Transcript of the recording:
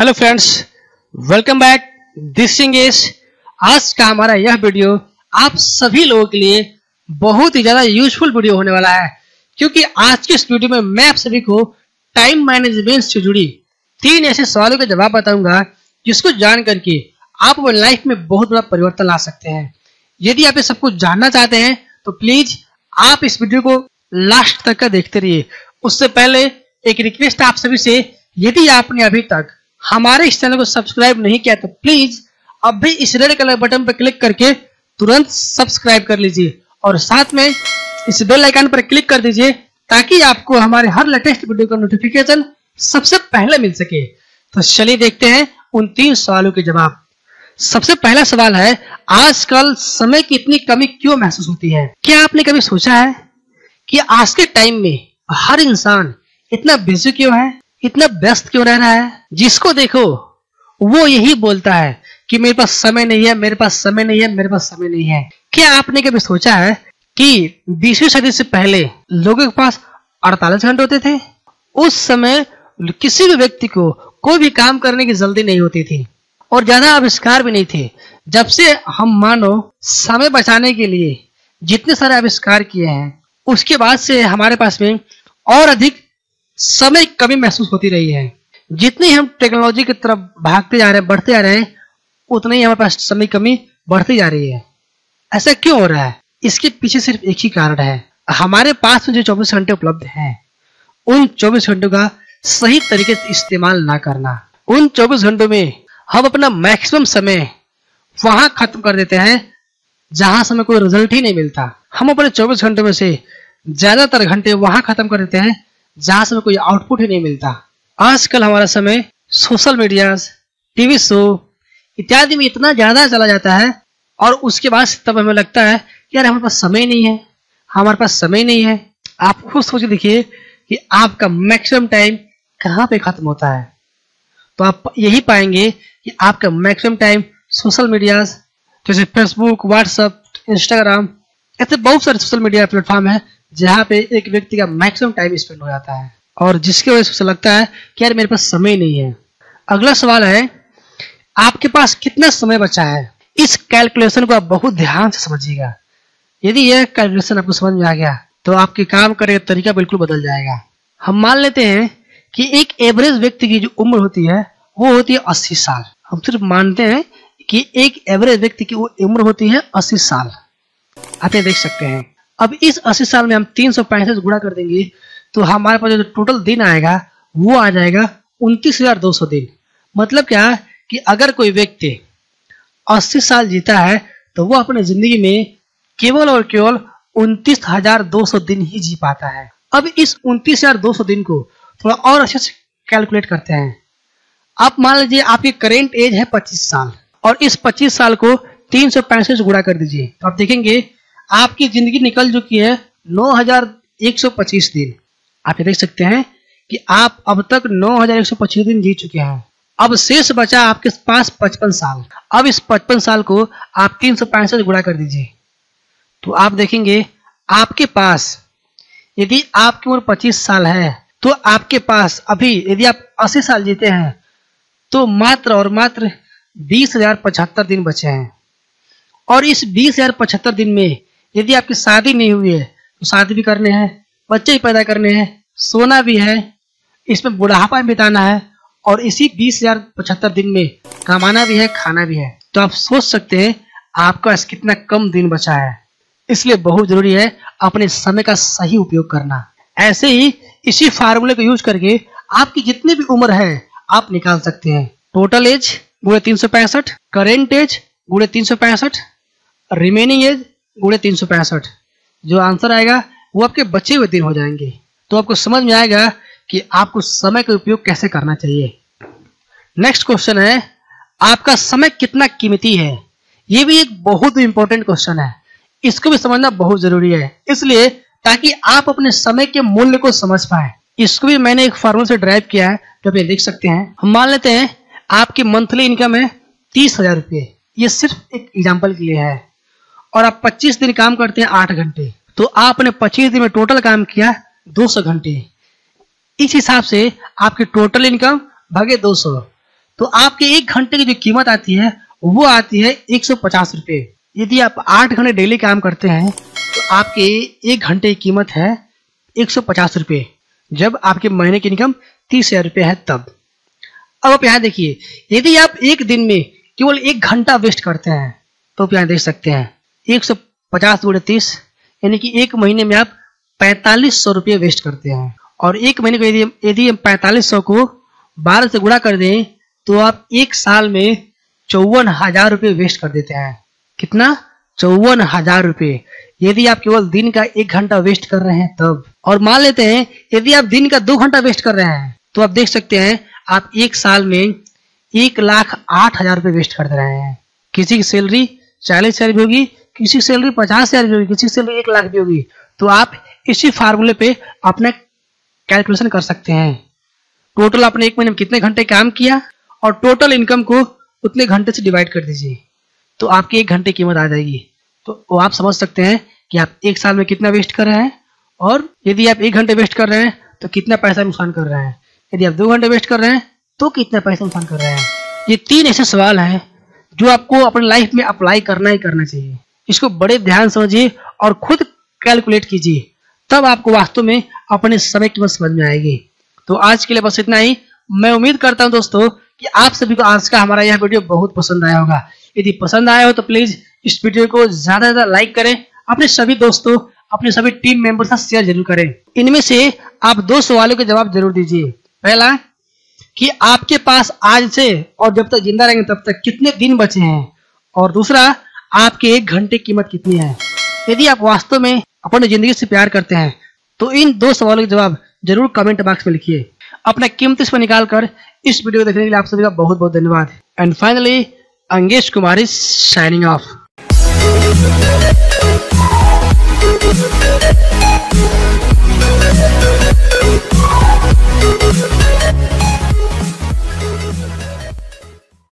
Hello friends, welcome back. This सिंगेश। आज का हमारा यह वीडियो आप सभी लोगों के लिए बहुत ही ज्यादा यूजफुल वीडियो होने वाला है, क्योंकि आज के इस वीडियो में मैं आप सभी को टाइम मैनेजमेंट से जुड़ी 3 ऐसे सवालों के जवाब बताऊंगा जिसको जान करके आप अपनी लाइफ में बहुत बड़ा परिवर्तन ला सकते हैं। यदि आप ये सब कुछ जानना चाहते हैं तो प्लीज आप इस वीडियो को लास्ट तक का देखते रहिए। उससे पहले एक रिक्वेस्ट आप सभी से, यदि आपने अभी तक हमारे इस चैनल को सब्सक्राइब नहीं किया तो प्लीज अभी इस रेड कलर बटन पर क्लिक करके तुरंत सब्सक्राइब कर लीजिए और साथ में इस बेल आइकन पर क्लिक कर दीजिए ताकि आपको हमारे हर लेटेस्ट वीडियो का नोटिफिकेशन सबसे पहले मिल सके। तो चलिए देखते हैं उन 3 सवालों के जवाब। सबसे पहला सवाल है, आजकल समय की इतनी कमी क्यों महसूस होती है? क्या आपने कभी सोचा है कि आज के टाइम में हर इंसान इतना बिजी क्यों है, इतना व्यस्त क्यों रह रहा है? जिसको देखो वो यही बोलता है कि मेरे पास समय नहीं है, मेरे पास समय नहीं है, मेरे पास समय नहीं है। क्या आपने कभी सोचा है कि 20वीं सदी से पहले लोगों के पास 48 घंटे होते थे? उस समय किसी भी व्यक्ति को कोई भी काम करने की जल्दी नहीं होती थी और ज्यादा आविष्कार भी नहीं थे। जब से हम मानो समय बचाने के लिए जितने सारे आविष्कार किए हैं, उसके बाद से हमारे पास में और अधिक समय कमी महसूस होती रही है। जितनी हम टेक्नोलॉजी की तरफ भागते जा रहे हैं, बढ़ते जा रहे हैं, उतनी ही हमारे पास समय कमी बढ़ती जा रही है। ऐसा क्यों हो रहा है? इसके पीछे सिर्फ एक ही कारण है, हमारे पास में जो 24 घंटे उपलब्ध हैं उन 24 घंटों का सही तरीके से इस्तेमाल ना करना। उन 24 घंटों में हम अपना मैक्सिमम समय वहां खत्म कर देते हैं जहां समय कोई रिजल्ट ही नहीं मिलता। हम अपने 24 घंटों में से ज्यादातर घंटे वहां खत्म कर देते हैं जहां से कोई आउटपुट ही नहीं मिलता। आजकल हमारा समय सोशल मीडिया, टीवी शो इत्यादि में इतना ज्यादा चला जाता है और उसके बाद तब हमें लगता है कि यार हमारे पास समय नहीं है, हमारे पास समय नहीं है। आप खुद सोच देखिए कि आपका मैक्सिमम टाइम कहाँ पे खत्म होता है, तो आप यही पाएंगे कि आपका मैक्सिमम टाइम सोशल मीडिया जैसे फेसबुक, व्हाट्सएप, इंस्टाग्राम, ऐसे बहुत सारे सोशल मीडिया प्लेटफॉर्म है जहाँ पे एक व्यक्ति का मैक्सिमम टाइम स्पेंड हो जाता है और जिसकी वजह से उसे लगता है कि यार मेरे पास समय नहीं है। अगला सवाल है, आपके पास कितना समय बचा है? इस कैलकुलेशन को आप बहुत ध्यान से समझिएगा। यदि यह कैलकुलेशन आपको समझ में आ गया तो आपके काम करने का तरीका बिल्कुल बदल जाएगा। हम मान लेते हैं कि एक एवरेज व्यक्ति की जो उम्र होती है वो होती है 80 साल। हम सिर्फ मानते हैं कि एक एवरेज व्यक्ति की उम्र होती है 80 साल। आप ये देख सकते हैं। अब इस 80 साल में हम 365 गुणा कर देंगे तो हमारे पास जो टोटल दिन आएगा वो आ जाएगा 29,200 दिन। मतलब क्या कि अगर कोई व्यक्ति 80 साल जीता है तो वो अपने जिंदगी में केवल और केवल 29,200 दिन ही जी पाता है। अब इस 29,200 दिन को थोड़ा और अच्छे से कैलकुलेट करते हैं। आप मान लीजिए आपकी करेंट एज है 25 साल और इस 25 साल को 365 से गुणा कर दीजिए तो आप देखेंगे आपकी जिंदगी निकल चुकी है 9,125 दिन। आप ये देख सकते हैं कि आप अब तक 9,125 दिन जी चुके हैं। अब शेष बचा आपके पास 55 साल। अब इस 55 साल को आप 365 से गुणा कर दीजिए तो आप देखेंगे आपके पास, यदि आपकी उम्र 25 साल है तो आपके पास अभी यदि आप 80 साल जीते हैं तो मात्र और मात्र 20,075 दिन बचे हैं। और इस 20,075 दिन में यदि आपकी शादी नहीं हुई है तो शादी भी करने हैं, बच्चे भी पैदा करने हैं, सोना भी है, इसमें बुढ़ापा बिताना है और इसी 20,075 दिन में कमाना भी है, खाना भी है। तो आप सोच सकते हैं आपका पास कितना कम दिन बचा है। इसलिए बहुत जरूरी है अपने समय का सही उपयोग करना। ऐसे ही इसी फार्मूले को यूज करके आपकी जितनी भी उम्र है आप निकाल सकते हैं। टोटल एज गुणे 365, करेंट एज गुणे 365, रिमेनिंग एज गुणे 365। जो आंसर आएगा वो आपके बचे हुए दिन हो जाएंगे। तो आपको समझ में आएगा कि आपको समय का उपयोग कैसे करना चाहिए। नेक्स्ट क्वेश्चन है, आपका समय कितना कीमती है? ये भी एक बहुत इंपॉर्टेंट क्वेश्चन है, इसको भी समझना बहुत जरूरी है। इसलिए ताकि आप अपने समय के मूल्य को समझ पाए, इसको भी मैंने एक फार्मूला से ड्राइव किया है जो आप देख सकते हैं। हम मान लेते हैं आपकी मंथली इनकम है 30,000 रुपये। ये सिर्फ एक एग्जाम्पल के लिए है और आप 25 दिन काम करते हैं 8 घंटे तो आपने 25 दिन में टोटल काम किया 200 घंटे। इस हिसाब से आपकी टोटल इनकम भागे 200 तो आपके 1 घंटे की जो कीमत आती है वो आती है 150 रुपये। यदि आप 8 घंटे डेली काम करते हैं तो आपके 1 घंटे की कीमत है 150 रुपये, जब आपके महीने की इनकम 30,000 रुपये है तब। अब आप यहाँ देखिए, यदि आप एक दिन में केवल 1 घंटा वेस्ट करते हैं तो आप यहाँ देख सकते हैं 150 गुणे 30 यानी कि 1 महीने में आप 4500 रुपये वेस्ट करते हैं। और 1 महीने को यदि हम 4500 को 12 से गुणा कर दें तो आप 1 साल में 54,000 रुपये वेस्ट कर देते हैं। कितना? 54,000 रुपये, यदि आप केवल दिन का 1 घंटा वेस्ट कर रहे हैं तब। और मान लेते हैं यदि आप दिन का 2 घंटा वेस्ट कर रहे हैं तो आप देख सकते हैं आप 1 साल में 1,08,000 रुपये वेस्ट कर रहे हैं। किसी की सैलरी 40,000 भी होगी, किसी की सैलरी 50,000 भी होगी, किसी की सैलरी 1 लाख भी होगी। तो आप इसी फार्मूले पे अपना कैलकुलेशन कर सकते हैं। टोटल आपने 1 महीने में कितने घंटे काम किया और टोटल इनकम को उतने घंटे से डिवाइड कर दीजिए तो आपकी 1 घंटे की कीमत आ जाएगी। तो वो आप समझ सकते हैं कि आप 1 साल में कितना वेस्ट कर रहे हैं, और यदि आप 1 घंटे वेस्ट कर रहे हैं तो कितना पैसा नुकसान कर रहे हैं, यदि आप 2 घंटे वेस्ट कर रहे हैं तो कितना पैसा नुकसान कर रहे हैं। ये 3 ऐसे सवाल हैं जो आपको अपनी लाइफ में अप्लाई करना ही करना चाहिए। इसको बड़े ध्यान समझिए और खुद कैलकुलेट कीजिए, तब आपको वास्तव में अपने समय की कीमत समझ में आएगी। तो आज के लिए बस इतना ही। मैं उम्मीद करता हूं दोस्तों कि आप सभी को आज का हमारा यह वीडियो बहुत पसंद आया होगा। यदि पसंद आया हो तो प्लीज इस वीडियो को ज्यादा से ज्यादा लाइक करें, अपने सभी दोस्तों, अपने सभी टीम मेंबर के साथ शेयर जरूर करें। इनमें से आप 2 सवालों के जवाब जरूर दीजिए। पहला कि आपके पास आज से और जब तक जिंदा रहेंगे तब तक कितने दिन बचे हैं, और दूसरा आपके 1 घंटे की कीमत कितनी है। यदि आप वास्तव में अपनी जिंदगी से प्यार करते हैं तो इन 2 सवालों के जवाब जरूर कमेंट बॉक्स में लिखिए। अपना कीमती समय निकालकर इस वीडियो को देखने के लिए आप सभी का बहुत बहुत धन्यवाद। And finally Angesh Kumar is signing off.